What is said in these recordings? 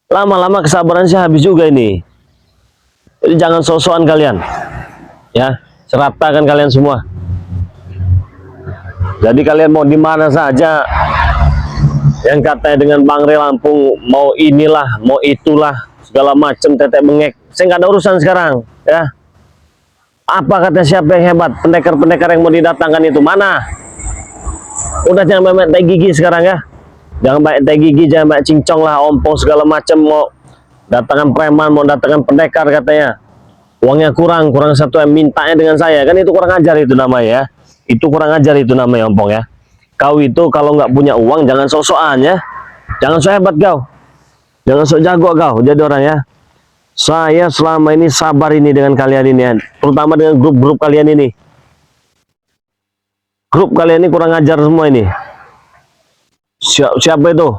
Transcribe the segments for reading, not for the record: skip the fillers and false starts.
lama-lama kesabaran saya habis juga ini. Jadi jangan sok-sokan kalian, ya, seratakan kalian semua. Jadi kalian mau di mana saja, yang katanya dengan Bang Re Lampung mau inilah, mau itulah, segala macam tetek bengek, saya nggak ada urusan sekarang, ya. Apa kata siapa yang hebat, pendekar-pendekar yang mau didatangkan itu mana? Udah jangan banyak tai gigi sekarang ya, jangan banyak tai gigi, jangan banyak cincong lah, ompong segala macam, mau datangkan preman, mau datangkan pendekar katanya. Uangnya kurang satu yang mintanya dengan saya, kan itu kurang ajar itu namanya ya. Itu kurang ajar itu namanya ompong ya. Kau itu kalau nggak punya uang jangan sok-sokan ya. Jangan sok hebat kau. Jangan sok jago kau jadi orang ya. Saya selama ini sabar ini dengan kalian ini ya. Terutama dengan grup-grup kalian ini. Grup kalian ini kurang ajar semua ini. Siapa itu?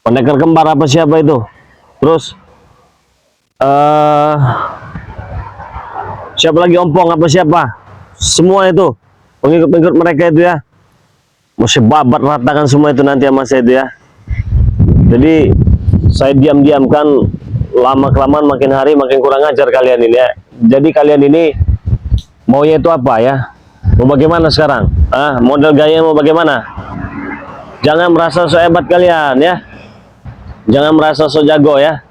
Pendekar kembar apa siapa itu? Terus siapa lagi ompong apa siapa? Semua itu pengikut-pengikut mereka itu ya. Masih babat ratakan semua itu nanti sama saya itu ya. Jadi saya diam-diamkan, lama-kelamaan makin hari makin kurang ajar kalian ini ya. Jadi kalian ini maunya itu apa ya? Mau bagaimana sekarang? Model gaya mau bagaimana? Jangan merasa so hebat kalian ya. Jangan merasa so jago ya.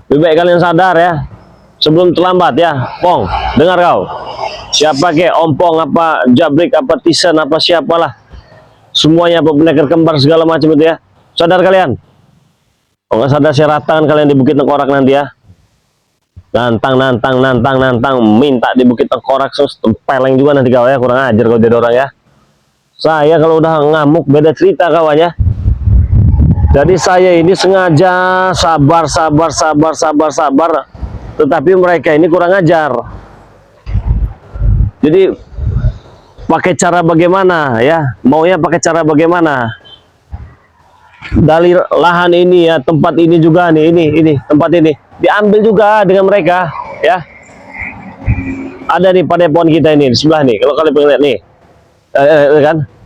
Lebih baik kalian sadar ya, sebelum terlambat ya. Pong, dengar kau. Siapa ke ompong apa jabrik apa tisan apa siapalah, semuanya apa pendekar kembar segala macam itu ya. Sadar kalian. Oh nggak sadar saya ratakan kalian di Bukit Tengkorak nanti ya. Nantang, minta di Bukit Tengkorak, tempeleng juga nanti kau ya. Kurang ajar kau jadi orang ya. Saya kalau udah ngamuk beda cerita kawan ya. Jadi saya ini sengaja sabar, tetapi mereka ini kurang ajar. Jadi pakai cara bagaimana ya? Maunya pakai cara bagaimana? Dari lahan ini ya, tempat ini juga nih, ini tempat ini diambil juga dengan mereka ya. Ada nih padepokan kita ini di sebelah nih. Kalau kalian pengen lihat nih,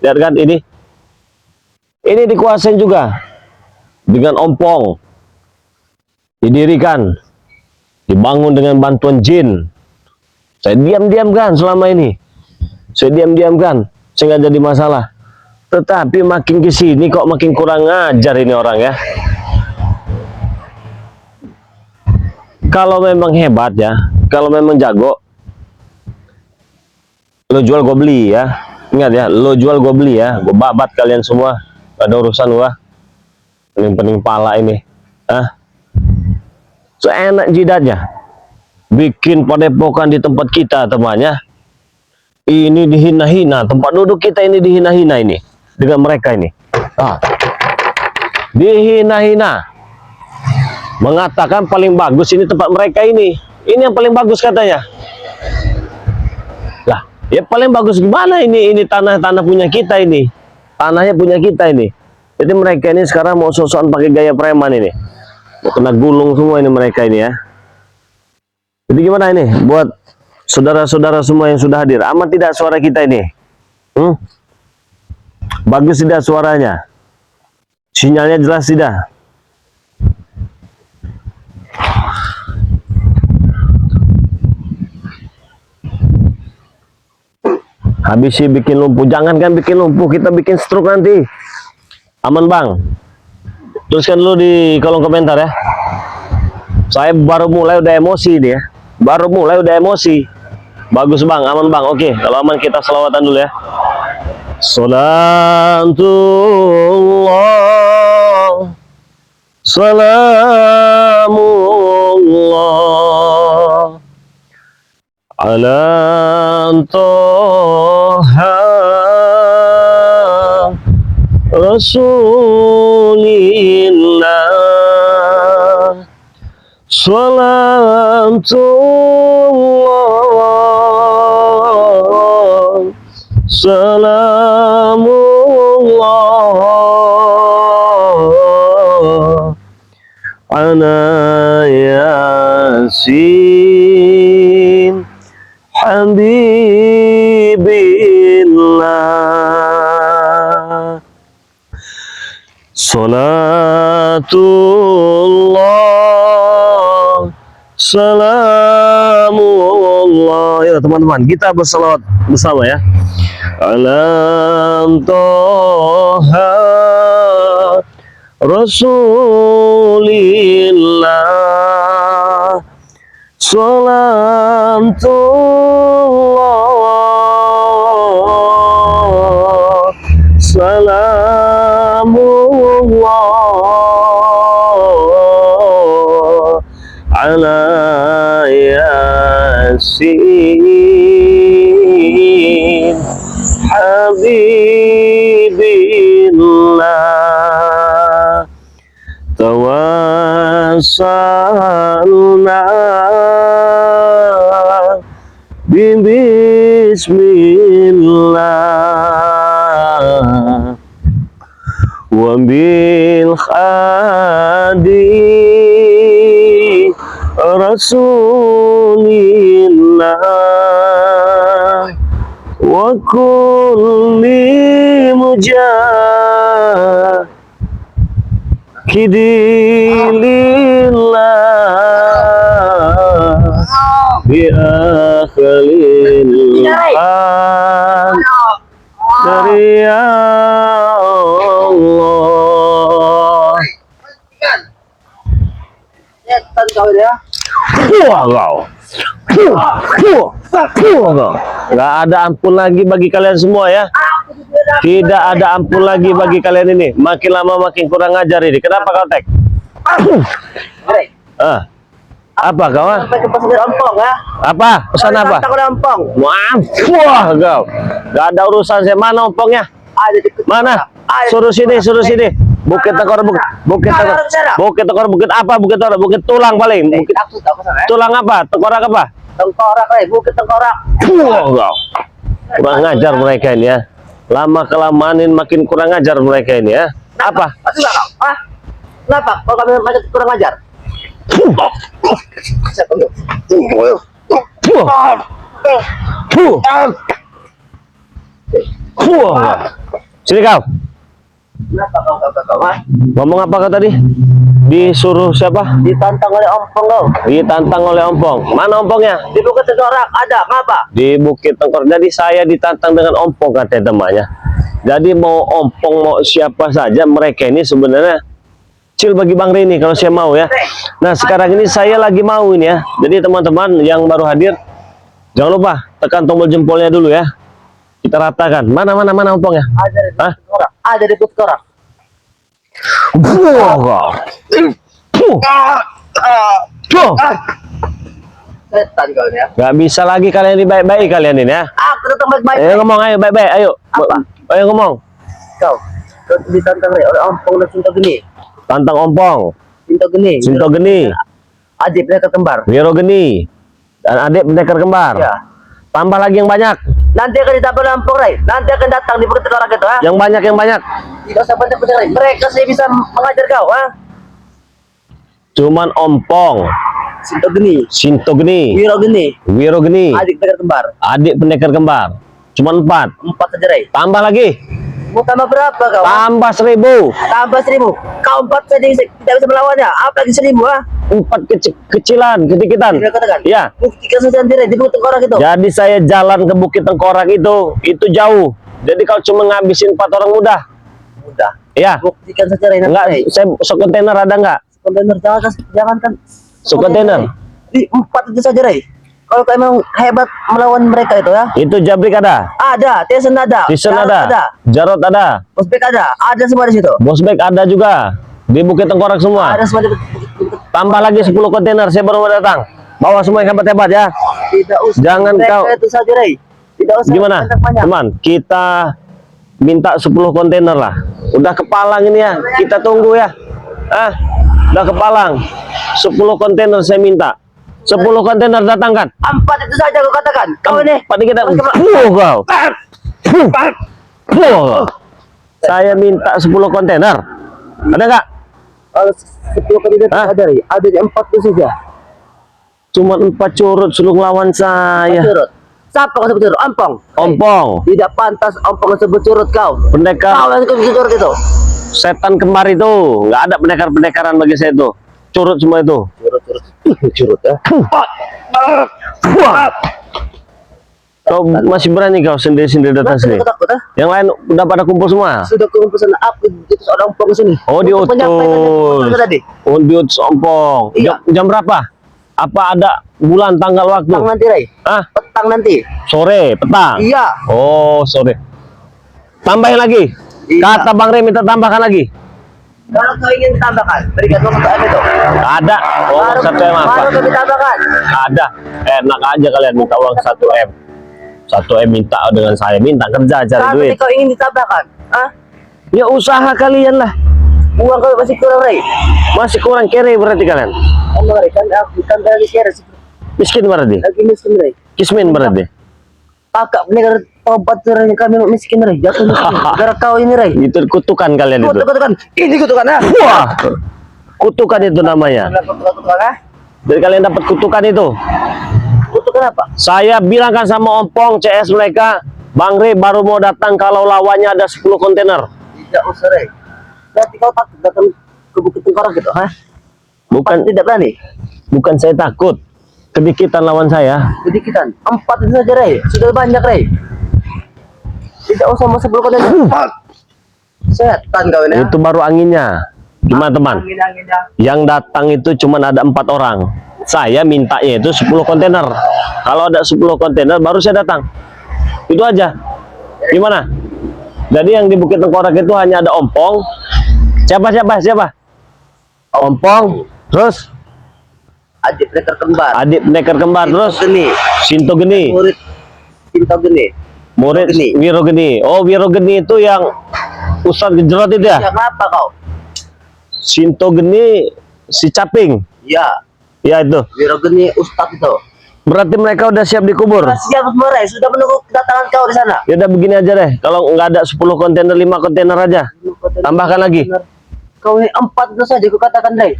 lihat kan ini dikuasain juga dengan ompong, didirikan, dibangun dengan bantuan jin. Saya diam-diamkan selama ini. Saya diam-diamkan, saya nggak jadi masalah. Tetapi makin kesini kok makin kurang ajar ini orang ya. Kalau memang hebat ya, kalau memang jago, lo jual gue beli ya. Ingat ya, lo jual gue beli ya. Gue babat kalian semua. Gak ada urusan gua. Pening-pening pala ini. Seenak jidatnya. Bikin padepokan di tempat kita temannya. Ini dihina-hina. Tempat duduk kita ini dihina-hina ini. Dengan mereka ini. Dihina-hina. Mengatakan paling bagus ini tempat mereka ini. Ini yang paling bagus katanya. Lah, ya paling bagus gimana ini? Ini tanah-tanah punya kita ini. Tanahnya punya kita ini. Jadi mereka ini sekarang mau sosokan pakai gaya preman ini. Mau kena gulung semua ini mereka ini ya. Jadi gimana ini buat saudara-saudara semua yang sudah hadir? Aman tidak suara kita ini? Bagus tidak suaranya? Sinyalnya jelas tidak? Habis sih bikin lumpuh. Jangan kan bikin lumpuh, kita bikin stroke nanti. Aman bang? Tuliskan dulu di kolom komentar ya. Saya baru mulai udah emosi dia. Baru mulai udah emosi. Bagus bang, aman bang. Oke, kalau aman kita selawatan dulu ya. Salatullah, salamullah ala Toha Rasulillah. Salatullah, salamullah ala Yasin Habibillah. Salat Salatullah, salamullah. Ya teman-teman, kita bersalawat bersama ya. Alam toha Rasulillah, salamullah, salamullah ala yasin habibillah, tawassalna bismillah wa bil khadi rasulillah wa kulli mujahidillah bi akhlil an dari Allah. Nggak ada ampun lagi bagi kalian semua ya. Tidak ada ampun lagi bagi kalian ini. Makin lama makin kurang ajar ini. Kenapa kau tek? Apa kau? Apa? Pesan apa? Maaf. Wah kau. Nggak ada urusan saya. Mana ompongnya? Mana? Suruh sini, suruh sini. Bukit Tengkorak, Bukit Tengkorak, Bukit apa? Bukit Tengkorak, Bukit tulang paling. Bukit tulang apa? Tengkorak apa? Tengkorak, Bukit Tengkorak. Kau. Kurang ngajar mereka ini ya. Lama kelamaan makin kurang ngajar mereka ini ya. Apa? Kenapa? Kalau kami macam kurang ngajar? Sini kau. Kenapa kau? Ngomong apa kau tadi? Disuruh siapa? Ditantang oleh ompong kau. Ditantang oleh ompong. Mana ompongnya? Di Bukit Tengkorak ada. Ngapa? Di Bukit Tengkorak. Jadi saya ditantang dengan ompong katanya temannya. Jadi mau ompong mau siapa saja mereka ini sebenarnya kecil bagi Bang Rini kalau saya mau ya. Nah sekarang ini saya lagi mau ini ya. Jadi teman-teman yang baru hadir jangan lupa tekan tombol jempolnya dulu ya. Kita ratakan. Mana ompongnya? Ada di Bukit Tengkorak. Ada di Bukit Tengkorak. Setan kau ini ya. Gak bisa lagi kalian ini baik-baik kalian ini ya. Aku tetap baik-baik. Ayo ngomong, ayo baik-baik, ayo. Apa? Ayo ngomong. Kau ditantang oleh ompong dan Sinto Geni. Tantang ompong, Sinto Geni. Sinto Geni, Adik mereka kembar. Wiro Geni, dan adik pendekar kembar. Ya. Tambah lagi yang banyak. Nanti akan ditambah ompong, Ray. Nanti akan datang di Bukit Tengkorak itu, ha? Yang banyak. Tidak usah banyak-banyak, Ray. Mereka saya bisa mengajar kau, ha? Cuman ompong, Sinto Geni. Sinto Geni, Wiro Geni. Wiro Geni, Adik pendekar kembar. adik pendekar kembar. Cuman 4. 4 saja, Ray. Tambah lagi. Mau tambah berapa kau? Tambah 1000. Tambah 1000. Kau 4 saja tidak bisa melawannya. Apa lagi 1000, ha? 4 kecilan, kedikitan. Tidak katakan. Ya. Buktikan saja sendiri di Bukit Tengkorak itu. Jadi saya jalan ke Bukit Tengkorak itu jauh. Jadi kalau cuma ngabisin 4 orang mudah. Mudah. Ya. Buktikan saja, Ray. Enggak, saya sekontainer ada enggak? Kontainer jangan kan. Sekontainer. Di 4 itu saja, Ray. Kalau kau emang hebat melawan mereka itu, ya. Itu Jabrik ada. Ada, Tyson ada. Tyson Jarod ada. Jarod ada. Bosbek ada. Ada semua di situ. Bosbek ada juga. Di Bukit Tengkorak semua. Ada semua di Tambah lagi 10 kontainer. Saya baru mau datang. Bawa semua yang hebat-hebat ya. Tidak usah. Jangan mereka kau. itu saja, Ray. Tidak usah. Gimana? banyak-banyak. Teman, kita minta 10 kontainer lah. Udah kepalang ini ya. Kita tunggu ya. Udah kepalang. 10 kontainer saya minta. 10 kontainer datangkan. 4 itu saja kau katakan. Kau ini. Pada kita. Kau. Saya minta 10 kontainer. Ada nggak? Kalau 10 kontainer ada, Ray. Ada 4 itu saja. Cuma 4 curut suruh lawan saya. Curut. Siapa kau sebut curut? Ompong. Ompong. Tidak pantas ompong sebut curut kau. Kau Pendekar. yang sebut curut itu. setan kembar itu nggak ada pendekar-pendekaran bagi saya itu, curut semua itu. Curut ya. Kau masih berani kau sendiri-sendiri datang sini? Takut ah. Yang lain udah pada kumpul semua. Sudah kumpul sana apa itu seorang ompong ke sini. Oh, Untuk menyampaikan diutus. tadi. Oh, diutus ompong. Iya. Jam berapa? Apa ada bulan, tanggal, waktu? Petang nanti, Ray. Hah? Petang nanti. Sore, petang. Iya. Oh, sore. Tambahin lagi. Iya. Kata Bang Rey minta tambahkan lagi. Kalau kau ingin tambahkan, berikan uang untuk itu. Ada. Oh, 1M apa? Baru kami tambahkan. Ada. Enak aja kalian minta uang 1M. 1M minta dengan saya minta kerja cari Saat duit. kau ingin ditambahkan, ah? Ya usaha kalian lah. Uang kau masih kurang, Ray. Masih kurang kere berarti kalian. Kamu, Ray, kan aku kan lagi kira Miskin berarti. lagi miskin, Ray. Kismin berarti. Pakak negara tobat Ray, kami miskin, Ray. Jatuh miskin. Gara kau ini, Ray. Itu kutukan kalian itu. Kutukan. Ini kutukan, ah. Wah. Kutukan itu namanya. Kutukan, ah. Jadi kalian dapat kutukan itu. Kutukan apa? Saya bilangkan sama ompong CS mereka, Bang Rey baru mau datang kalau lawannya ada 10 kontainer. Tidak usah, Ray. Berarti kau takut datang ke Bukit Tengkorak gitu, ha? Bukan Tidak berani. bukan saya takut. Kedikitan lawan saya. Sedikitan. 4 itu saja, Ray. Sudah banyak, Ray. Tidak usah mau 10 konten. Setan kau ini. Itu baru anginnya. Gimana teman? Angin-anginnya. Yang datang itu cuma ada 4 orang. Saya mintanya itu 10 kontainer. Kalau ada 10 kontainer baru saya datang. Itu aja. Gimana? Jadi yang di Bukit Tengkorak itu hanya ada ompong. Siapa? Ompong. Terus Adik pendekar kembar. adik pendekar kembar. Terus Geni. Sinto Geni. Murid Cinta Geni. Murid Geni. Wiro Geni. Oh, Wiro Geni itu yang Ustadz Gejrot itu ya? Siapa kau? Sinto Geni si Caping. Ya. Ya itu. Wiro Geni Ustadz itu. Berarti mereka udah siap dikubur. Siap semua, Ray. Sudah menunggu kedatangan kau di sana. Ya udah begini aja deh. Kalau nggak ada 10 kontainer, 5 kontainer aja. Tambahkan lagi. Kau ini 4 itu saja aku katakan, Ray.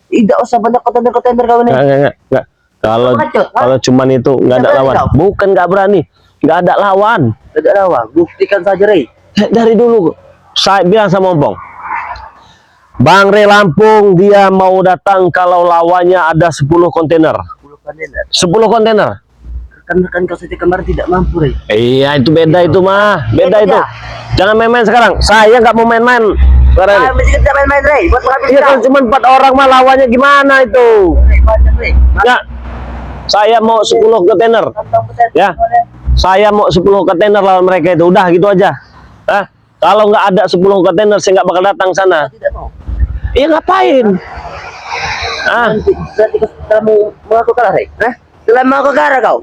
Tidak usah banyak kontainer kau ini. Enggak. Kalau Pengecut, ha? kalau cuman itu nggak ada Nggak berani lawan. kau? Bukan nggak berani. Nggak ada lawan. Tidak ada uang. Buktikan saja, Ray. Dari dulu saya bilang sama Ompong. Bang Rey Lampung dia mau datang kalau lawannya ada 10 kontainer. 10 kontainer. 10 kontainer. Rekan-rekan kau saja kemarin tidak mampu, Ray. Iya itu beda itu mah. Beda Beda. itu. Jangan main-main sekarang. Saya nggak mau main-main. Sekarang ini. Mesti kita main-main, Ray. Buat menghabiskan Iya kan kau. cuma 4 orang mah lawannya gimana itu? Ray, banyak, Ray. Ya. Saya mau 10 kontainer. Ya. Saya mau 10 kontainer lawan mereka itu. Udah gitu aja. Hah? Kalau nggak ada 10 kontainer saya nggak bakal datang sana. Tidak mau. Iya ngapain? Ah, Berarti kau telah mengaku kalah, Ray. Hah? Telah mengaku kalah kau.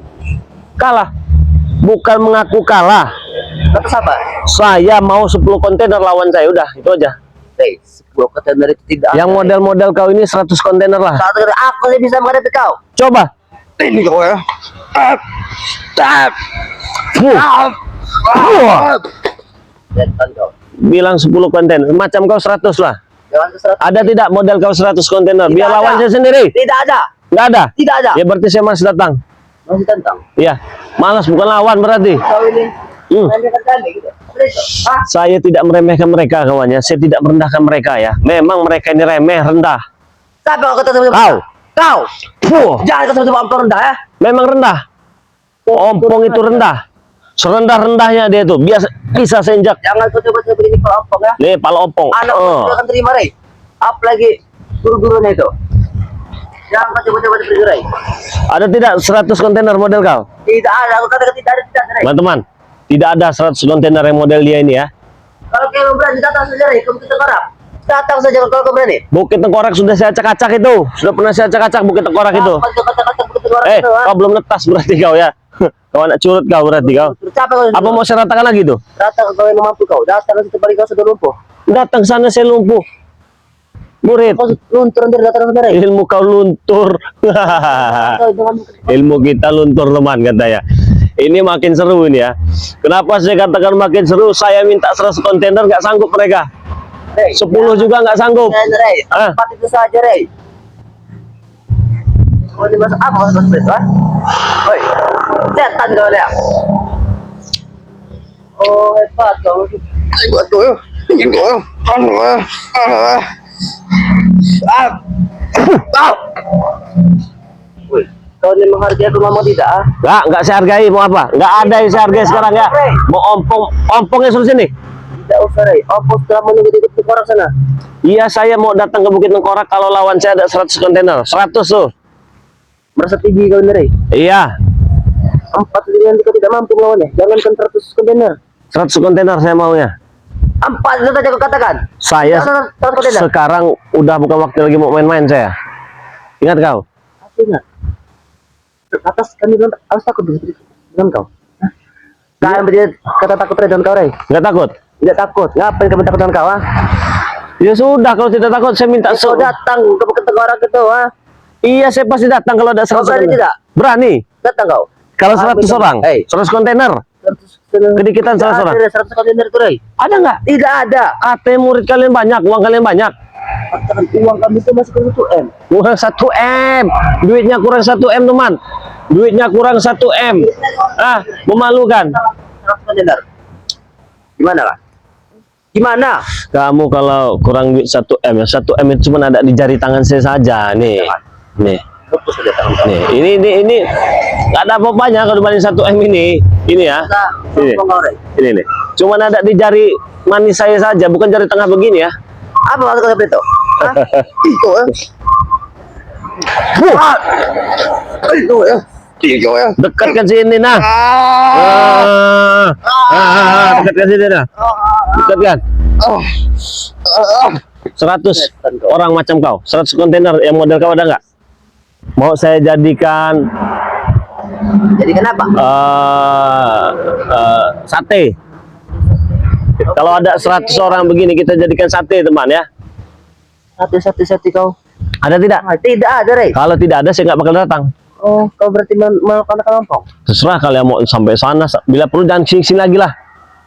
kalah. Bukan mengaku kalah. Atas apa? Saya mau 10 kontainer lawan saya. Udah, itu aja. Ray, 10 kontainer itu tidak Yang ada, Ray. model-model kau ini 100 kontainer lah. Satu dari aku yang bisa menghadapi kau. Coba. Ini kau ya. Wah, Setan kau. bilang 10 kontainer. Macam kau 100 lah. Jangan ke 100. Ada tidak model kau 100 kontainer? Tidak Biar ada. lawan saya sendiri. Tidak ada. Nggak ada? Tidak ada. Ya berarti saya masih datang. Masih tentang. Iya. Malas bukan lawan berarti. Kau ini. Meremehkan kami gitu. Ah, Saya tidak meremehkan mereka kawannya. Saya tidak merendahkan mereka ya. Memang mereka ini remeh, rendah. siapa kau ketemu? Kau. Kau. Puh, Jangan ketemu ompong rendah ya. memang rendah. Ompong itu rendah. Serendah-rendahnya dia tuh. Bisa senjak. Jangan coba-coba ini kau ompong ya. Nih, pala ompong. Anak kau akan terima, Ray. Apalagi guru-gurunya itu. Jangan kau coba-coba seperti Ray. Ada tidak 100 kontainer model kau? Tidak ada. Aku katakan tidak ada, Ray. Teman-teman, tidak ada 100 kontainer yang model dia ini ya. Kalau kau berani datang saja, Ray. Kamu kita korap. Datang saja kalau kau berani. Bukit Tengkorak sudah saya acak-acak itu. Sudah pernah saya acak-acak Bukit Tengkorak itu. Kata-kata Bukit Tengkorak itu. Kau belum netas berarti kau ya. Kau anak curut kau berarti kau. Capek kau. Apa mau saya ratakan lagi tuh? Datang kau yang mampu kau. Datang ke situ balik kau sudah lumpuh. Datang sana saya lumpuh. Murid, Kau luntur nanti datang ke Ray. ilmu kau luntur. Kau dengan Ilmu kita luntur teman katanya. Ini makin seru ini ya. Kenapa saya katakan makin seru? Saya minta 100 kontainer nggak sanggup mereka. Ray. 10 juga nggak sanggup. Ray. Ah. 4 itu saja, Ray. Kau ini masuk apa masuk itu, ah? Oi. Setan kau lihat. Oh, hebat kau. Ayo, tuh. Woi, kau ini menghargai rumah mau tidak? Nggak saya hargai, mau apa? Nggak ada yang saya hargai sekarang ya. Mau ompongnya suruh sini. Tidak usah, Rey. Apa setelah menunggu di depan orang sana? Iya, saya mau datang ke Bukit Tengkorak kalau lawan saya ada 100 kontainer. 100 tuh. Merasa tinggi kau ini, Rey. Iya, 4 dengan kau tidak mampu melawannya. Jangankan 100 kontainer. 100 kontainer saya maunya. 4 itu saja kau katakan. Saya 100 kontainer. sekarang udah bukan waktu lagi mau main-main saya. Ingat kau? Artinya, atas kami bilang harus takut dengan kau. Kalian berdua kata takut dengan kau, Rey. Nggak takut? Tidak takut. Ngapain kamu takut dengan kau, ah? Ya sudah, kalau tidak takut saya minta Kau datang ke Bukit Tengkorak itu, ah? Iya, saya pasti datang kalau ada 100 Kau berani kontainer. tidak? Berani. Datang kau. Kalau 100 orang, 100 kontainer. 100 Kedikitan 100 orang. 100 kontainer itu, Rey. Ada nggak? Tidak ada. Katanya murid kalian banyak, uang kalian banyak. Katakan uang kami itu masih ke 1 M. Kurang 1 M. Duitnya kurang 1 M, teman. Duitnya kurang 1 M. Ah, memalukan. 100 kontainer. Gimana, Kak? Gimana? Kamu kalau kurang duit 1 M, ya 1 M itu cuma ada di jari tangan saya saja. Nih. Nih. Fokus saja tangan kau. Nih, ini nggak ada apa-apanya kalau dibanding 1 M ini. Ini ya. Ini. Sombong kau, Rey. Ini nih. Cuma ada di jari manis saya saja, bukan jari tengah begini ya. Apa maksud kau seperti itu? Hah? Itu, ya. Itu, ya. Itu, ya. Dekatkan sini nah. Dekatkan sini nah. Dekatkan. 100 orang macam kau, 100 kontainer yang model kau ada nggak? Mau saya jadikan Jadi kenapa? sate. Kalau ada 100 orang begini kita jadikan sate, teman ya. Satu kau. Ada tidak? Tidak ada, Rey. Kalau tidak ada saya nggak bakal datang. Oh, kau berarti melakukan kelompok. Terserah kalian mau sampai sana. Bila perlu jangan sini lagi lah.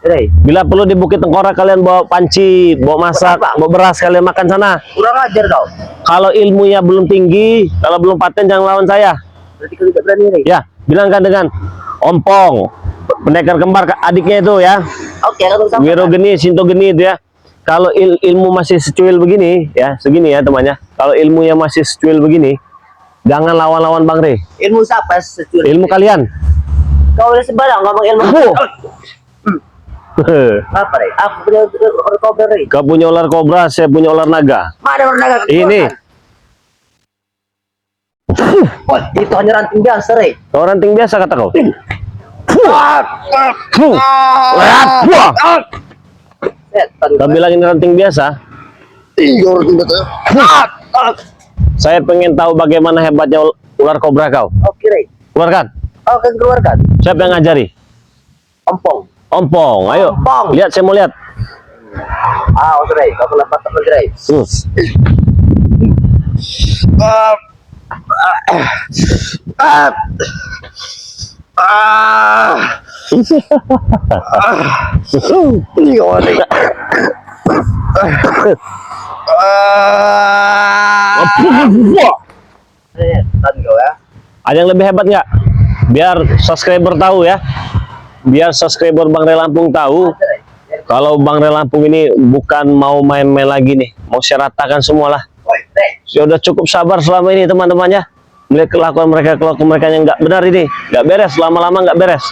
Rey, Bila perlu di Bukit Tengkorak kalian bawa panci, bawa masak, Buat apa? bawa beras kalian makan sana. kurang ajar kau. Kalau ilmunya belum tinggi, kalau belum paten jangan lawan saya. Berarti kau tidak berani, Rey. Ya, bilangkan dengan Ompong, pendekar kembar adiknya itu ya. Oke, kau sama. Wiro Geni, Sinto Geni itu ya. Kalau ilmu masih secuil begini ya, segini ya temannya. Kalau ilmunya masih secuil begini, jangan lawan-lawan Bang Rey. Ilmu siapa securi? Ilmu kalian. Kau udah sembarang ngomong ilmu. Apa, Rey? Aku punya orang kobra, Rey. Kau punya ular kobra, saya punya ular naga. Mana orang naga? Ini. Oh, itu hanya ranting biasa, Rey. Kau ranting biasa kata kau. Setan. Kau bilang ini ranting biasa. Iya, ranting biasa. Saya pengen tahu bagaimana hebatnya ular kobra kau. Oke, Rey. Keluarkan. Oke, keluarkan. Siapa yang ngajari? Ompong. Ompong, ayo. Ompong. Lihat, saya mau lihat. Oke, Rey. Kau kena patah lagi, Rey. Ini kau, Rey. Setan kau, ya. Ada yang lebih hebat nggak? Biar subscriber tahu ya. Biar subscriber Bang Rey Lampung tahu. Rey. Kalau Bang Rey Lampung ini bukan mau main-main lagi nih. Mau saya ratakan semualah. Oi, Rey. Saya udah cukup sabar selama ini teman-temannya. Melihat kelakuan mereka yang nggak benar ini. Nggak beres, lama-lama nggak beres.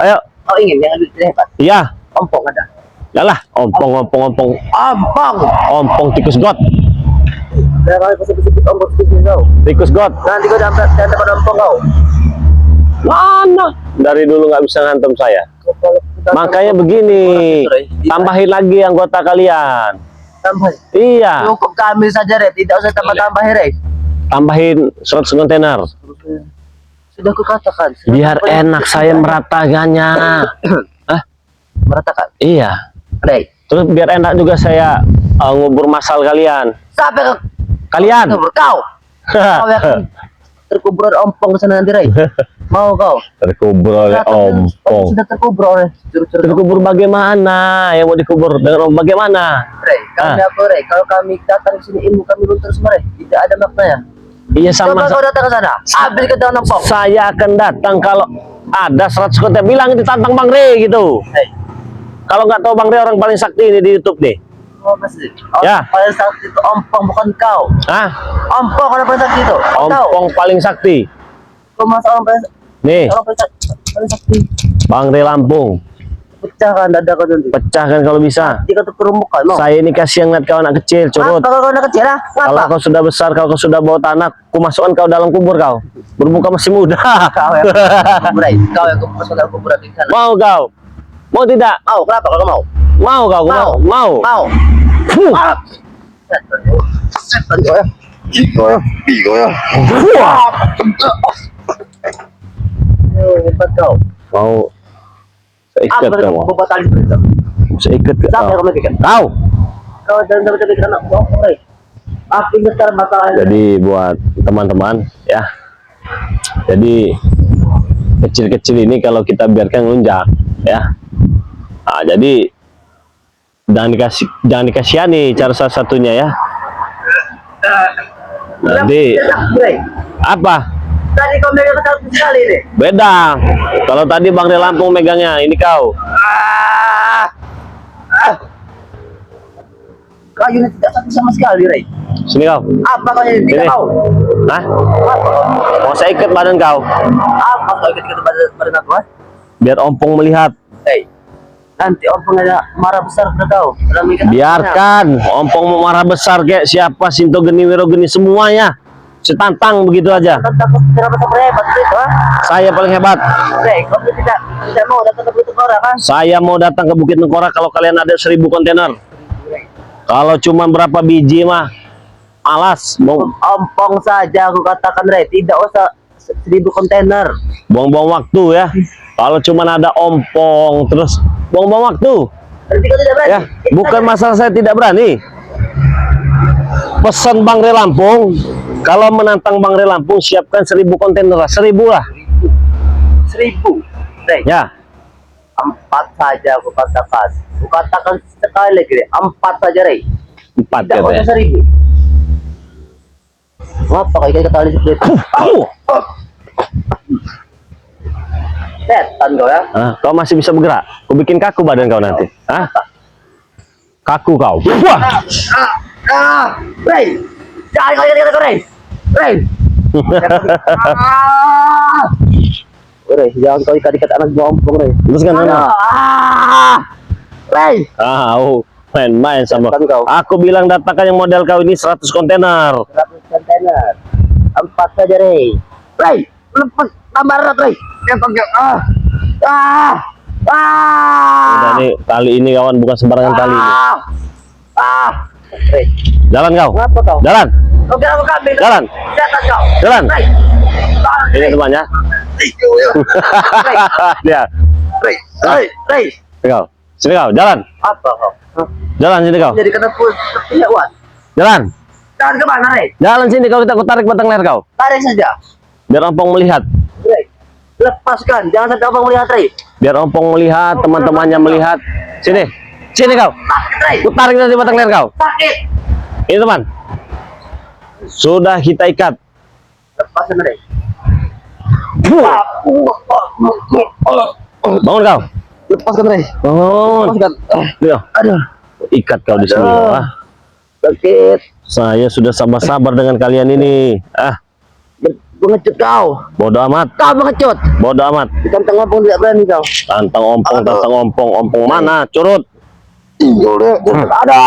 Ayo. Kau ingin yang lebih hebat? Iya. Ompong ada. Yalah, ompong. Ompong. Tikus god. Udah kali pasipit ompong sedikit kau. Tikus god. Nanti kau dapat ompong kau. Mana? Dari dulu nggak bisa ngantem saya. Makanya begini, tambahin lagi anggota kalian. Tambah. Iya, Cukup kami saja, Rey. Tidak usah tambah-tambah, Rey. tambahin 100 kontainer. Sudah aku katakan. Biar enak saya meratakannya. Hah? Meratakan. Iya. Rey. Terus biar enak juga saya ngubur masal kalian. Sampai ke Kalian. kau. Kau yakin terkubur ada ompong ke sana nanti, Rey? Mau kau? Terkubur oleh ompong. Sudah terkubur oleh curug-curug. Terkubur bagaimana? Yang mau dikubur dengan bagaimana? Rey, kami apa, Rey? Kalau kami datang ke sini ilmu kami luntur semua, Rey. Tidak ada maknanya. Iya Coba sama. kau datang ke sana. Habis ke daun ompong. Saya akan datang kalau ada 100 konten. Bilang ditantang Bang Rey gitu. Rey. Kalau nggak tahu Bang Rey orang paling sakti ini di YouTube nih. Oh, masih. Oh, Ya. paling sakti itu ompong bukan kau. Hah? Ompong kalau paling sakti itu. Kau. Ompong paling sakti. Kau masa Nih, paling sakti. Bang Rey Lampung. Pecahkan dada kau nanti. Pecahkan kalau bisa. Jika tuh kerumukan, mau. Saya ini kasihan ngeliat kau anak kecil, curut. Apa kau anak kecil lah? Kalau kau sudah besar, kau sudah bawa tanah, ku masukkan kau dalam kubur kau. Bermuka masih muda. Kau yang kuburan. Kau yang masuk dalam kuburan di sana. Mau kau? Mau tidak? Mau, kenapa kalau kau mau? Mau kau? Mau? Mau? Mau. Fuh. Setan kau ya. Kau ya. Wah. Hebat kau. Mau? Saya ikat Apa kau. kau bawa tali seperti itu? Saya ikat kau. Siapa yang kau mikirkan? Kau. Kau jangan sampai bikin anak kau, Rey. Apa ini sekarang masalahnya? Jadi buat teman-teman ya. Jadi kecil-kecil ini kalau kita biarkan ngelunjak ya. Nah, jadi jangan dikasihani cara salah satunya ya. Nanti Rey. apa? Tadi kau megang satu sekali nih. Beda. Kalau tadi Bang Rey Lampung megangnya, ini kau. Kau ini tidak sakit sama sekali, Rey. Sini kau. Apa kau ini tidak Sini. mau? Hah? Mau saya ikat badan kau, Apa kau ikut badan aku? Ah? biar ompong melihat. Rey, nanti ompong ada marah besar ke kau. Dalam ikat Biarkan ompong mau marah besar kayak siapa, Sinto Geni, Wiro Geni, semuanya. Setantang begitu aja. takut kenapa sampai hebat itu? Ah? Saya paling hebat. Rey, kau tidak mau datang ke Bukit Kora kan? Saya mau datang ke Bukit Nengkorak kalau kalian ada 1000 kontainer. Kalau cuma berapa biji mah alas, mau Ompong saja aku katakan, Rey. Tidak usah 1000 kontainer. buang-buang waktu ya. Kalau cuma ada ompong terus buang-buang waktu. Nanti kau tidak berani. Ya, bukan masalah saya tidak berani. Pesan Bang Rey Lampung, kalau menantang Bang Rey Lampung siapkan 1000 kontainer lah, 1000 lah. 1000. Rey, Ya, 4 saja aku katakan. Aku katakan sekali lagi, Rey. 4 saja, Rey. 4 Tidak usah katanya. 1000. Apa kau ikat tali seperti itu? Setan kau ya. Ah, kau masih bisa bergerak. Kau bikin kaku badan kau nanti. Hah? Kaku kau. Wah. Rey. Jangan kau ikat aku, Rey. Rey. Rey, jangan kau ikat anak gua ompong, Rey. Terus kan mana? Rey. Main-main sama Setan kau. aku bilang datangkan yang model kau ini 100 kontainer. 100 kontainer. 4 saja, Rey. Rey, lepas tambah erat, Rey. Udah nih, tali ini kawan bukan sembarangan tali ini. Rey, Jalan kau. ngapa kau? Jalan. Kau kira aku kambing? Jalan. Setan kau. Jalan. Rey. Ini temannya. Dia. Rey, Rey, Rey. Sini kau. Sini kau. Jalan. Apa kau? Jalan sini kau. Jadi kena pun tidak kuat. Jalan. Jangan kemana, Rey? Jalan sini kau, kita tarik batang leher kau. Tarik saja. Biar ompong melihat. Rey, lepaskan. Jangan sampai abang melihat, Rey. Biar ompong melihat, teman-temannya melihat. Sini. Sini kau. Sakit, Rey. Ku tarik nanti batang leher kau. Sakit. Ini teman. Sudah kita ikat. Lepaskan, Rey. Bangun kau. Lepaskan, Rey. Bangun. Lepaskan. Aduh. Aduh. Ikat kau di sini. Ah. Sakit. Saya sudah sabar-sabar dengan kalian ini. Mengecut kau. Bodoh amat. Kau mengecut. Bodoh amat. Di kantong abang tidak berani kau. Tantang ompong, ompong mana? Curut. Ada.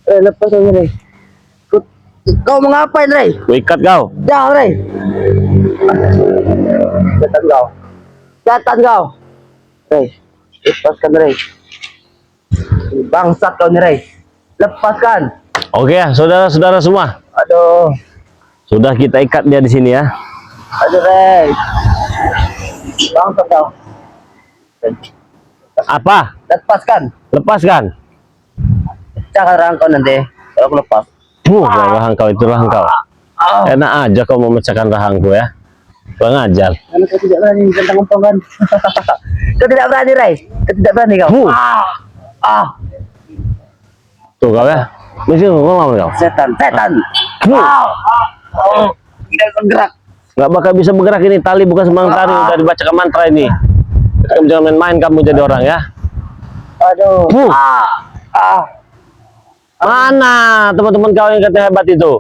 Lepas aja, Rey. Kau mau ngapain, Rey? Ku ikat kau. Jangan, Rey. Setan kau. Setan kau. Rey, lepaskan, Rey. Bangsat kau nih, Rey. Lepaskan. Oke ya, saudara-saudara semua. Aduh. Sudah kita ikat dia di sini ya. Aduh, Rey. Bangsat kau. Apa? Lepaskan. Lepaskan. Pecahkan rangkau nanti. Kalau aku lepas. Rahang kau itu rahang kau. Enak aja kau memecahkan rahangku ya. Kurang ajar. Karena kau tidak berani tentang ompong kan. Kau tidak berani, Rey. Kau tidak berani kau. Tuh kau ya. Mesti ngomong kau. Setan. Tidak bergerak. Nggak bakal bisa bergerak ini, tali bukan sembarang tali, udah dibacakan mantra ini. Kamu jangan main-main kamu jadi orang ya. Aduh. Mana teman-teman kau yang katanya hebat itu?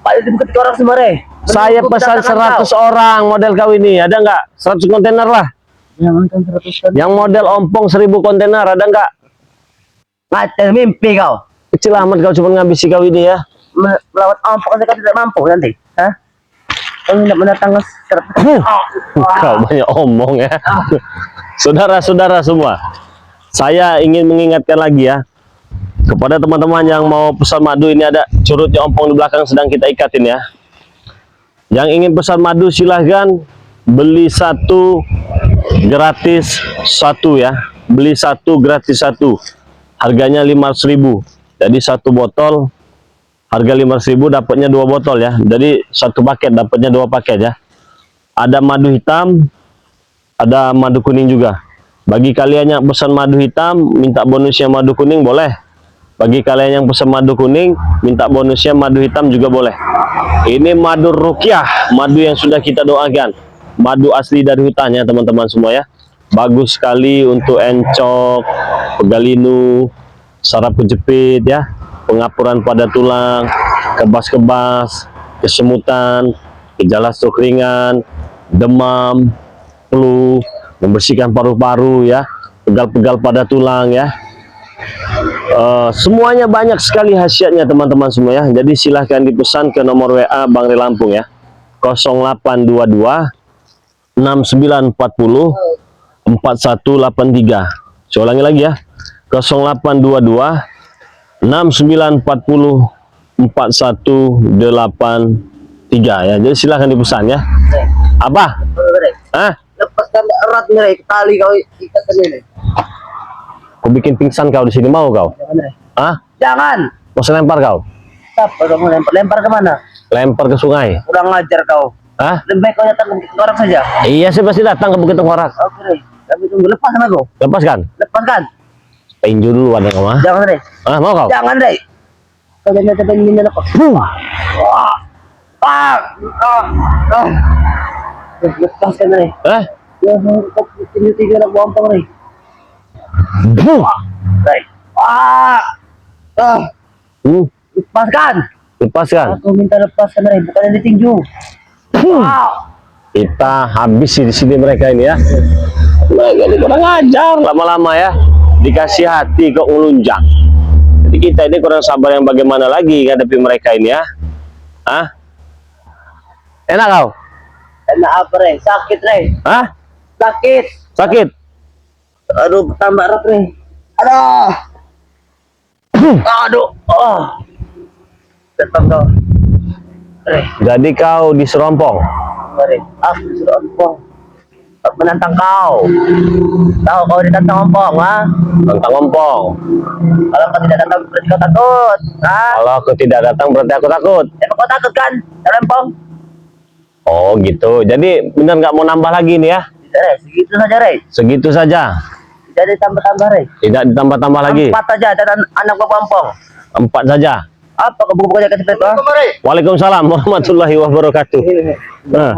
Pak itu ketika orang semua re. Saya pesan 100 orang model kau ini, ada nggak? 100 kontainer lah. Jangan kan 100 kan. Yang model ompong 1000 kontainer, ada nggak? Ngatain mimpi kau. Kecil amat kau cuma ngabisi kau ini ya. Melawat ompong saya tidak mampu nanti. Hah? Kau tidak mendatangkan 100. Kau banyak omong ya. Saudara-saudara semua, saya ingin mengingatkan lagi ya, kepada teman-teman yang mau pesan madu, ini ada curutnya ompong di belakang sedang kita ikatin ya. Yang ingin pesan madu silahkan beli satu gratis satu ya. Beli satu gratis satu. Harganya 500.000. Jadi satu botol harga 500.000 dapatnya 2 botol ya. Jadi satu paket dapatnya 2 paket ya. Ada madu hitam, ada madu kuning juga. Bagi kalian yang pesan madu hitam minta bonusnya madu kuning boleh. Bagi kalian yang pesan madu kuning minta bonusnya madu hitam juga boleh. Ini madu rukyah, madu yang sudah kita doakan, madu asli dari hutan ya teman-teman semua ya. Bagus sekali untuk encok, pegalinu, saraf kejepit ya, pengapuran pada tulang, kebas-kebas, kesemutan, gejala stroke ringan, demam, flu, membersihkan paru-paru ya, pegal-pegal pada tulang ya. Semuanya banyak sekali khasiatnya teman-teman semua ya. Jadi silahkan dipesan ke nomor WA Bang Ri Lampung ya, 0822 6940 4183. Saya ulangi lagi ya, 0822 6940 4183 ya. Jadi silahkan dipesan ya. Apa? Hah? Lepaskan erat nih tali kau ikat ini. Aku bikin pingsan kau di sini, mau kau? Jangan re. Hah? Jangan. Mau saya lempar kau? Apa kamu lempar? Lempar kemana? Lempar ke sungai. Kurang ngajar kau. Hah? Lebih baik kau datang ke Bukit Korak saja. Iya, saya pasti datang ke Bukit Tengkorak. Oke re. Tapi tunggu lepaskan aku. Lepaskan. Lepaskan. Tinju dulu ada kau, mah. Jangan re. Ah, mau kau? Jangan re. Kau jangan sampai minyak aku. Lepaskan re. Ya, kau tiga nak bompong re. Baik. Lepaskan. Lepaskan. Aku minta lepaskan re, bukan yang ditinju. Kita habis di sini mereka ini ya. Mereka ini kurang ajar lama-lama ya. Dikasih hati kok ngelunjak. Jadi kita ini kurang sabar yang bagaimana lagi ngadepi mereka ini ya. Hah? Enak kau? Enak apa re? Sakit re. Hah? Sakit. Sakit? Aduh, tambah erat re. Aduh. Aduh. Tetap kau. Re. Jadi kau diserompong. Re. Aku sudah ompong. Aku menantang kau. Tahu kau ditantang ompong, ha? Tentang ompong. Kalau kau tidak datang berarti kau takut. Ha? Kalau aku tidak datang berarti aku takut. Emang kau takut kan? Kalau ompong? Oh gitu. Jadi benar nggak mau nambah lagi nih ya? Tidak re, segitu saja re. Segitu saja. Tidak ditambah-tambah re. Tidak ditambah-tambah lagi. 4 saja dan anak bapak ompong. 4 saja. Apa kau buku jaket seperti itu? Waalaikumsalam warahmatullahi wabarakatuh. Nah,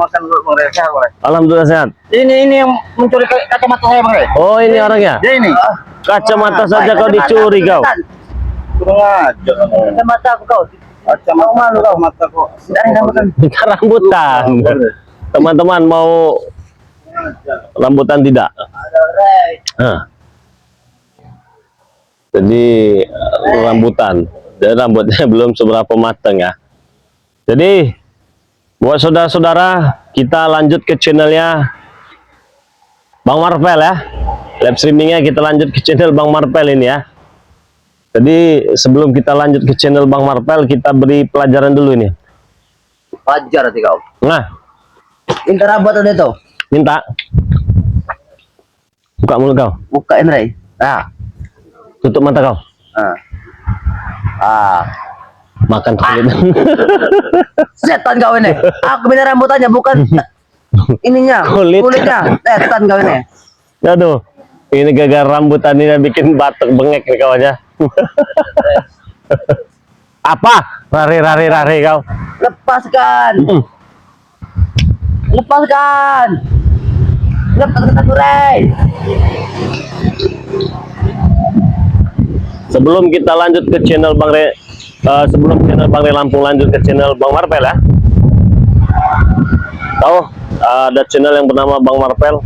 alhamdulillah sehat. Ini yang mencuri kacamata saya bang. Oh ini orangnya. Dia ini. Kacamata saja kau dicuri kau. Kacamata aku kau. Kacamata malu kau. Mataku. Minta rambutan. Teman-teman mau rambutan tidak? Nah. Jadi rambutan. Dan rambutnya belum seberapa matang ya. Jadi buat saudara-saudara, kita lanjut ke channelnya Bang Marvel ya. Live streamingnya kita lanjut ke channel Bang Marvel ini ya. Jadi sebelum kita lanjut ke channel Bang Marvel, kita beri pelajaran dulu ini. Wajar nanti kau. Nah, Minta rambutan itu. minta. Buka mulut kau. Bukain Ray. Nah. Tutup mata kau. Makan kulit. Setan kau ini. Aku minta rambutannya bukan ininya. Kulitnya. Setan kau ini. Aduh. Ini gagal rambutan ini bikin batuk bengek nih kawannya. Apa? Rari kau. Lepaskan. Lepaskan. Lepaskan aku Ray. sebelum kita lanjut ke channel sebelum channel Bang Re Lampung lanjut ke channel Bang Marvel ya. Tahu ada channel yang bernama Bang Marvel.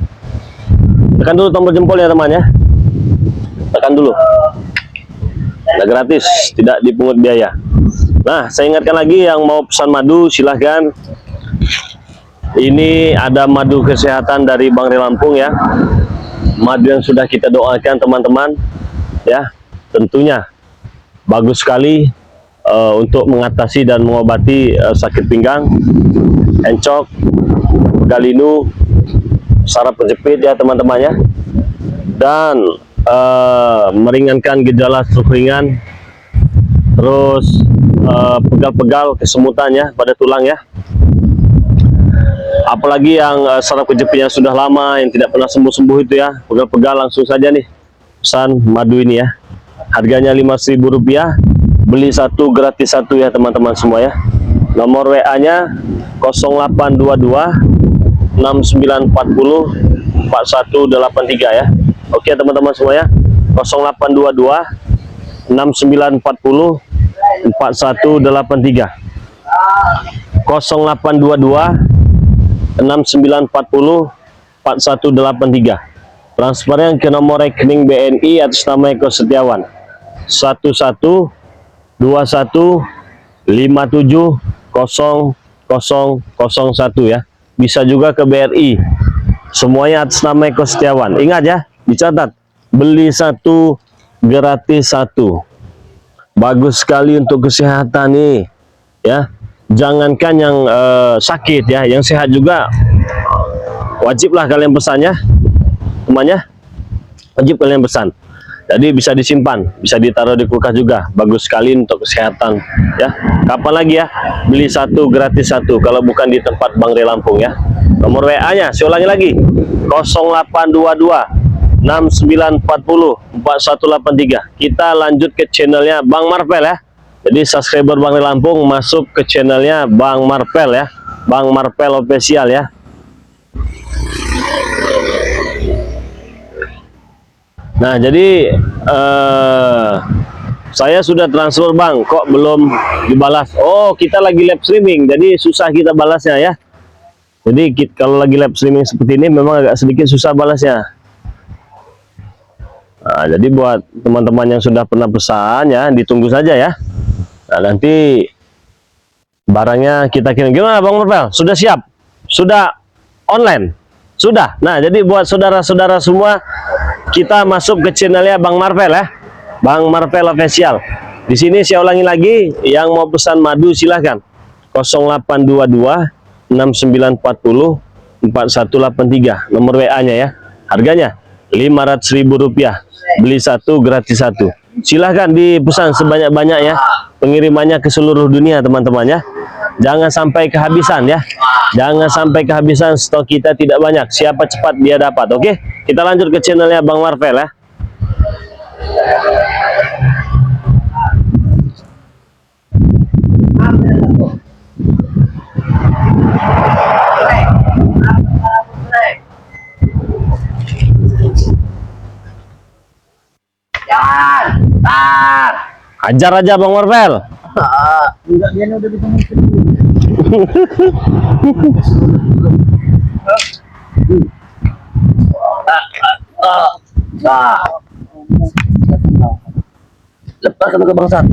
Tekan dulu tombol jempol ya teman ya. Tekan dulu. Nah, gratis, tidak dipungut biaya. Nah, saya ingatkan lagi yang mau pesan madu silahkan. Ini ada madu kesehatan dari Bang Re Lampung ya. Madu yang sudah kita doakan teman-teman ya. Tentunya bagus sekali untuk mengatasi dan mengobati sakit pinggang, encok, galinu, saraf kejepit ya teman-teman ya, dan meringankan gejala stroke ringan, terus pegal-pegal kesemutan ya pada tulang ya, apalagi yang saraf kejepitnya sudah lama yang tidak pernah sembuh-sembuh itu ya, pegal-pegal langsung saja nih pesan madu ini ya. Harganya Rp5.000, beli satu gratis satu ya teman-teman semua ya. Nomor WA nya 0822 6940 4183 ya. Oke teman-teman semua ya, 0822 6940 4183, 0822 6940 4183. Transfernya ke nomor rekening BNI atas nama Eko Setiawan 1121570001 ya. Bisa juga ke BRI, semuanya atas nama Eko Setiawan. Ingat ya, dicatat, beli satu gratis satu. Bagus sekali untuk kesehatan nih ya. Jangankan yang sakit ya, yang sehat juga wajiblah kalian pesan ya temannya, wajib kalian pesan. Jadi bisa disimpan, bisa ditaruh di kulkas juga. Bagus sekali untuk kesehatan ya. Kapan lagi ya beli satu gratis satu kalau bukan di tempat Bang Re Lampung ya. Nomor WA nya saya ulangi lagi, 0822 6940 4183. Kita lanjut ke channelnya Bang Marvel ya. Jadi subscriber Bang Re Lampung masuk ke channelnya Bang Marvel ya, Bang Marvel official ya. Nah jadi saya sudah transfer Bang, kok belum dibalas? Oh, kita lagi live streaming, jadi susah kita balasnya ya. Jadi kalau lagi live streaming seperti ini memang agak sedikit susah balasnya. Nah, jadi buat teman-teman yang sudah pernah pesan ya, ditunggu saja ya. Nah, nanti barangnya kita kirim. Gimana Bang Marvel? Sudah siap? Sudah online? Sudah. Nah, jadi buat saudara-saudara semua, kita masuk ke channelnya Bang Marvel ya, Bang Marvel official. Di sini saya ulangi lagi, yang mau pesan madu silahkan 0822 6940 4183, nomor WA-nya ya. Harganya Rp500.000, beli satu gratis satu. Silahkan dipesan sebanyak-banyak ya. Pengirimannya ke seluruh dunia teman-teman ya. Jangan sampai kehabisan ya. Jangan sampai kehabisan, stok kita tidak banyak. Siapa cepat dia dapat. Oke, kita lanjut ke channelnya Bang Marvel ya. Hajar aja Bang Marvel. Enggak, dia udah bisa lepas ke bangsat.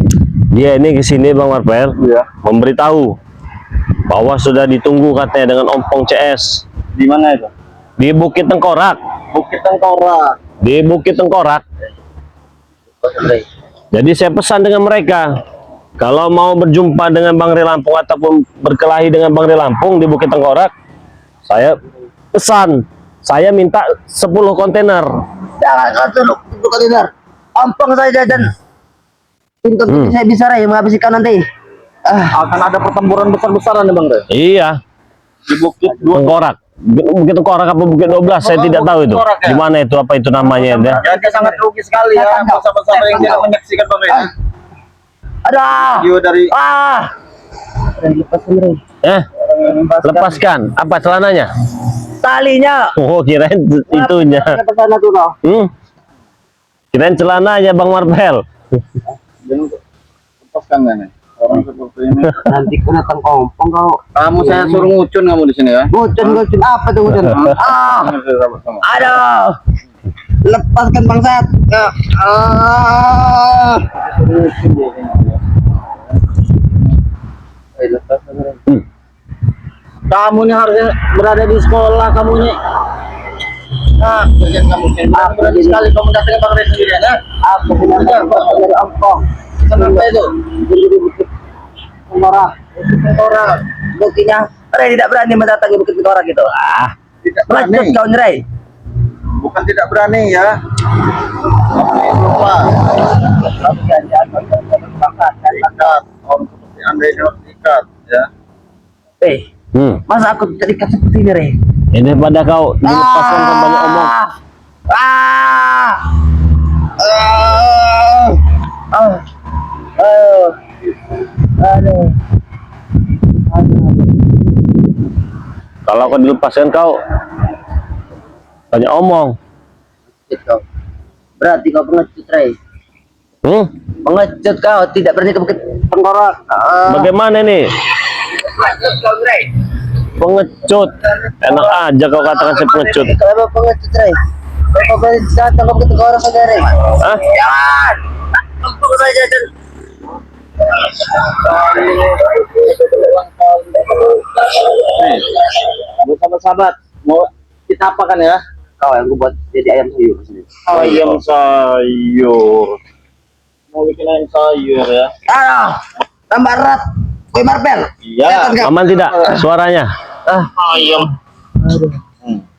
Dia ini kesini Bang Marvel Iya. memberitahu bahwa sudah ditunggu katanya dengan ompong CS. Di mana itu? Di Bukit Tengkorak. Bukit Tengkorak. Di Bukit Tengkorak. Jadi saya pesan dengan mereka, kalau mau berjumpa dengan Bang Re Lampung ataupun berkelahi dengan Bang Re Lampung di Bukit Tengkorak, saya pesan, saya minta 10 kontainer. Jangan kau untuk kontainer. Ompong saja dan pintu saya bisa yang menghabiskan nanti. Akan ada pertempuran besar-besaran nih Bang Re. Iya. Di Bukit Tengkorak. Bukit Tengkorak apa Bukit 12 saya tidak tahu itu. Tengkorak, ya? Di mana itu, apa itu namanya ya? Jadi sangat rugi sekali ya masa-masa yang tidak menyaksikan Bang Re. Ada. Video dari Lepaskan. Apa celananya? talinya. Oh, kirain itunya. Kirain celananya Bang Marvel. Jangan lepaskan nih. Orang seperti ini. Nanti kena tangkompong kau. Kamu saya suruh ngucun kamu di sini ya. Ngucun apa tuh ngucun? Aduh. Lepaskan bangsat. Ngucun dia ini. Lepaskan. Kamu nih harusnya berada di sekolah kamu nih. Nah, kerjaan kamu berani sekali kamu datang Bang Rey sendirian ya. Aku punya dari Ampong. Kenapa itu? Jadi bukit Tengkorak. Orang Buktinya Rey tidak berani mendatangi bukit Tengkorak gitu. tidak Lanjut berani. kau Rey. Bukan tidak berani ya. Tapi lupa. Ikat. Orang seperti Anda ini harus ikat ya. Masa aku terikat seperti ini Rey? Ini pada kau dilepaskan kan banyak omong. Aduh. Kalau kau dilepaskan kau banyak omong. Berarti kau pengecut Rey. Pengecut kau, tidak berani ke bukit Tengkorak. Bagaimana nih? Pengecut kau Rey. Pengecut. Enak aja kau katakan saya pengecut. Kenapa pengecut Rey? Kau berani datang ke bukit Tengkorak saja Rey. Hah? Jangan. Tunggu saja dan Sahabat-sahabat, mau kita apa kan ya? kau yang gue buat jadi ayam sayur sini. Ayam sayur. Mau bikin ayam sayur ya? Tambah erat. Kue marvel. Iya. Aman tidak suaranya? Ayam.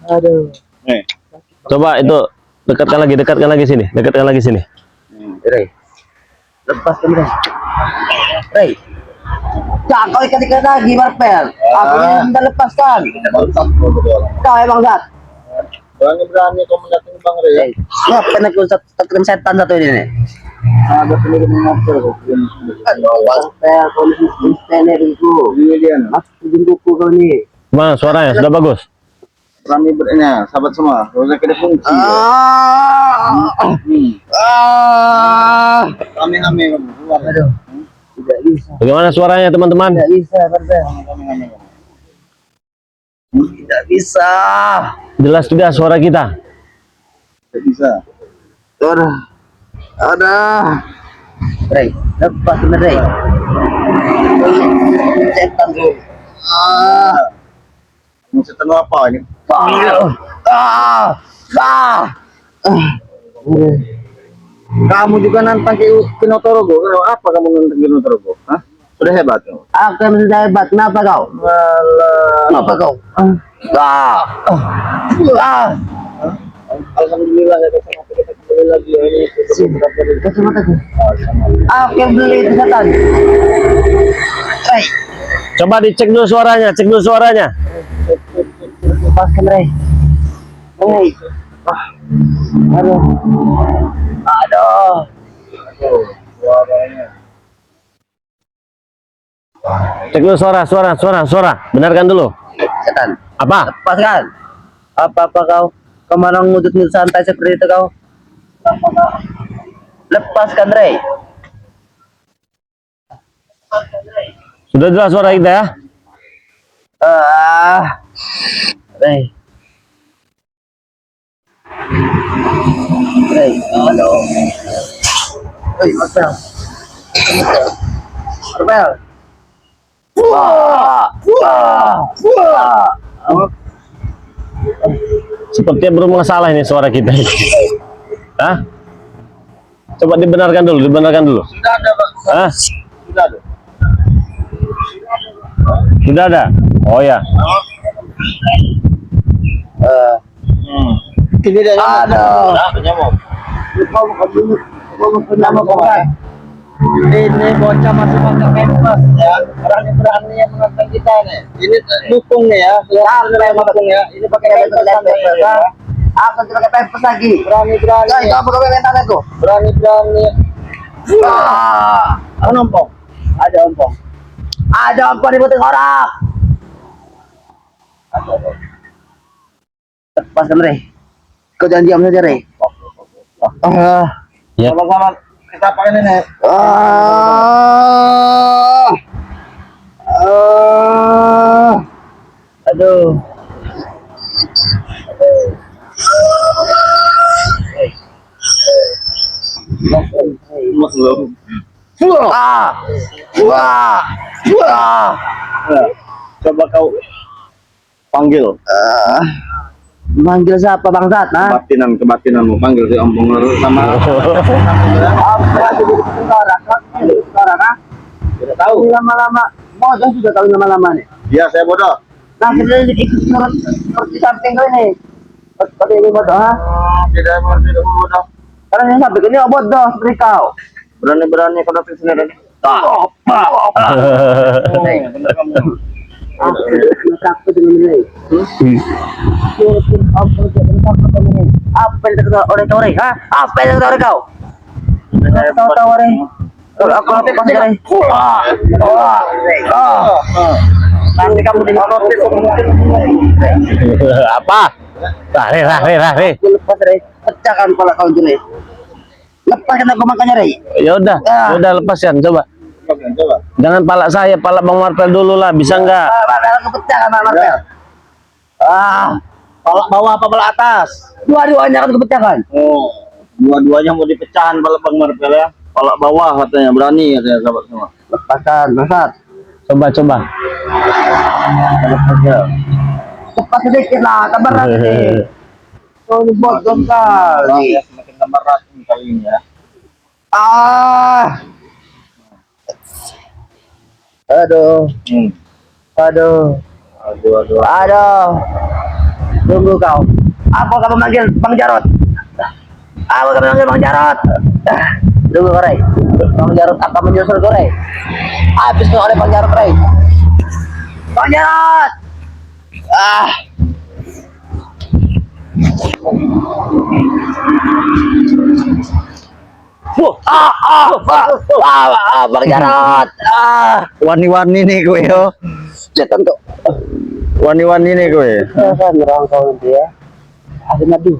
Aduh. Nih. Coba itu dekatkan lagi sini, dekatkan lagi sini. Rey. Lepaskan Rey. Rey. Jangan kau ikat-ikat lagi marvel. Aku minta lepaskan. Kau emang Zat. Berani-berani kau mendatangi Bang Rey. Ngapain aku tekan setan satu ini nih? Ada penduduk mengapel. Marvel, kau listener itu. Ini dia. Masuk ke buku kau nih. Gimana suaranya? Sudah bagus? Berani berenya, sahabat semua. Kalau saya kira fungsi. Kami kamu keluar. Aduh. Tidak bisa. Bagaimana suaranya teman-teman? Tidak bisa, Marvel. Tidak bisa. Jelas tidak suara kita? Tidak bisa. Ada. Rey, lepas bener Rey. Setan tuh. Mau setan apa ini? Kamu juga nantang ke Kinotorogo. Apa kamu nantang Kinotorogo? Hah? Sudah hebat kamu. Aku yang sudah hebat. Kenapa kau? Kenapa kau? Alhamdulillah ya kita kembali lagi ya ini. Aku yang beli itu setan. Rey, Coba dicek dulu suaranya, cek dulu suaranya. lepaskan Rey. Rey. Aduh. Suaranya. Cek dulu suara. Benarkan dulu. Setan. Apa? Lepaskan. Apa kau? Kemana ngudut-ngudut santai seperti itu kau? Lepaskan Rey. Sudah jelas suara kita ya? Rey. Rey, aduh. Marvel. Marvel. Sepertinya bermasalah ini suara kita. Hah? Coba dibenarkan dulu. Sudah ada, Pak. Hah? Sudah ada. Sudah ada? Oh ya. Ini dia nyamuk. Aduh. Ada nyamuk. Ini bocah masih pakai pempes Ya, berani-berani yang menantang kita nih. Ini dukung nih ya. Dukung ya. Ini pakai pempes ya. Aku tidak pakai pempes lagi. Berani-berani. Nah, itu apa kau mental itu? Berani-berani. Ada ompong. Ada ompong di butik orang. Lepaskan Rey. Kau jangan diam saja Rey. Ya. Sama-sama. Kita pakai nenek. Aduh. Mas belum. Wah. Wah. Wah. Coba kau panggil Manggil siapa bangsat? Hah? kebatinanmu, panggil si Ampung sama tidak tahu. Ini lama-lama. Mau jangan sudah tahu lama-lama nih. Iya, saya bodoh. Nah, kita ikut seperti samping kau ini. Seperti ini bodoh, ha? Tidak bodoh. Karena yang samping ini bodoh seperti kau. Berani-berani kau datang sini dan Takut dengan ini. Apa yang kata orang-orang? Ha? Apa yang kata orang kau? Kata orang. Kalau aku lepas dari. Nanti kamu diprotes Apa? Reh. aku lepas dari. Pecahkan kepala kau jadi. Lepaskan aku makanya Rey. Ya udah lepaskan coba. coba. Jangan palak saya, palak Bang Marvel dulu lah, bisa enggak? Aku pecahkan Bang Marvel. Palak bawah apa palak atas? Dua-duanya akan kupecahkan. Oh, dua-duanya mau dipecahan palak Bang Marvel ya. Palak bawah katanya, berani katanya sahabat semua. Lepaskan, Bangsat. Coba. Cepat sedikit lah, sabar lagi. Oh, ini bodoh kali. Ya, semakin tambah racun kali ini ya. Aduh. Tunggu kau. Apa kamu manggil Bang Jarot? Tunggu kau, Rey. Bang Jarot apa menyusul kau, Rey? Habis kau oleh Bang Jarot, Rey. Bang Jarot. Bang Jarot. Wani-wani nih gue yo. Setan kau. Wani-wani nih gue. Kan orang kau nanti ya. Ada madu.